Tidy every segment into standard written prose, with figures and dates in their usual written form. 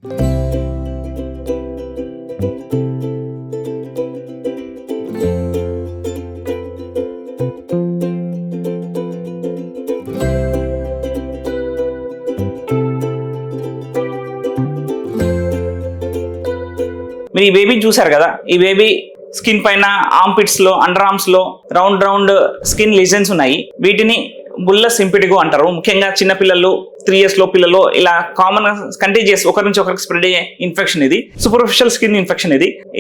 మీరు ఈ బేబీని చూసారు కదా, ఈ బేబీ స్కిన్ పైన ఆర్మ్ పిట్స్ లో, అండర్ ఆర్మ్స్ లో రౌండ్ రౌండ్ స్కిన్ లీజన్స్ ఉన్నాయి. వీటిని బుల్లస్ ఇంపిటిగో అంటారు. ముఖ్యంగా చిన్న పిల్లలు, 3 years లో పిల్లలు ఇలా కామన్ కంటేజియస్ ఒకరి నుంచి ఒకరికి స్ప్రెడ్ అయ్యే ఇన్ఫెక్షన్ ఇది. సూపర్ఫిషియల్ స్కిన్ ఇన్ఫెక్షన్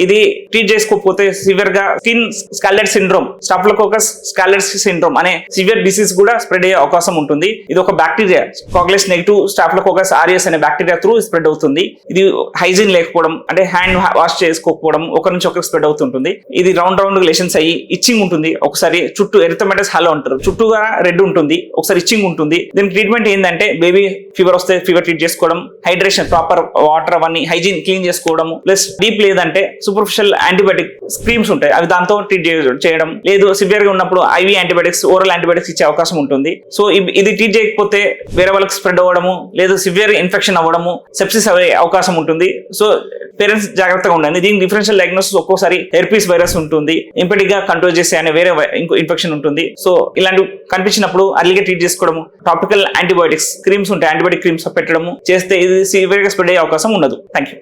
ఇది ట్రీట్ చేసుకోకపోతే సివియర్ గా స్కిన్ స్కాలెడ్ సిండ్రోమ్, స్టాఫిలోకోకస్ స్కాలెడ్ సిండ్రోమ్ అనే సివియర్ డిసీజ్ కూడా స్ప్రెడ్ అయ్యే అవకాశం ఉంటుంది. ఇది ఒక బ్యాక్టీరియా, కాగ్లెస్ నెగిటివ్ స్టాఫిలోకోకస్ ఆరియస్ అనే బ్యాక్టీరియా త్రూ స్ప్రెడ్ అవుతుంది. ఇది హైజీన్ లేకపోవడం, అంటే హ్యాండ్ వాష్ చేసుకోకపోవడం, ఒకరి నుంచి ఒకరికి స్ప్రెడ్ అవుతుంటుంది. ఇది రౌండ్ రౌండ్ లేషన్స్ అయ్యి ఇచ్చింగ్ ఉంటుంది. ఒకసారి చుట్టూ ఎరిథమెటస్ హాలో అంటారు, చుట్టూగా రెడ్ ఉంటుంది, ఒకసారి ఇచ్చింగ్ ఉంటుంది. దీని ట్రీట్మెంట్ ఏంటంటే బేబీ ఫీవర్ వస్తే ఫీవర్ ట్రీట్ చేసుకోవడం, హైడ్రేషన్, ప్రాపర్ వాటర్ అవన్నీ హైజీన్ క్లీన్ చేసుకోవడం, ప్లస్ డీప్ లేదంటే సూపర్ఫిషియల్ యాంటీబయాటిక్ క్రీమ్స్ ఉంటాయి, అవి దాంతో ట్రీట్ చేయడం. లేదు సివియర్ గా ఉన్నప్పుడు ఐవీ యాంటీబయాటిక్స్, ఓరల్ యాంటీబయాటిక్స్ ఇచ్చే అవకాశం ఉంటుంది. సో ఇది ట్రీట్ చేయకపోతే వేరే వాళ్ళకి స్ప్రెడ్ అవ్వడము, లేదు సివియర్ ఇన్ఫెక్షన్ అవ్వడము, సెప్సిస్ అయ్యే అవకాశం ఉంటుంది. సో పేరెంట్స్ జాగ్రత్తగా ఉండండి. దీనికి డిఫరెన్షియల్ డయాగ్నోసిస్ ఒక్కోసారి హెర్పీస్ వైరస్ ఉంటుంది, ఇంపెటిక్ గా కంట్రోల్ చేసే అనే వేరే ఇంకో ఇన్ఫెక్షన్ ఉంటుంది. సో ఇలాంటివి కనిపించినప్పుడు అర్లీగా ట్రీట్ చేసుకోవడం, టాపికల్ యాంటీబయాటిక్స్ క్రీమ్స్ ఉంటాయి, యాంటీబయాటిక్ క్రీమ్స్ పెట్టడము చేస్తే ఇది సివియర్ గా స్ప్రెడ్ అయ్యే అవకాశం ఉండదు. Thank you.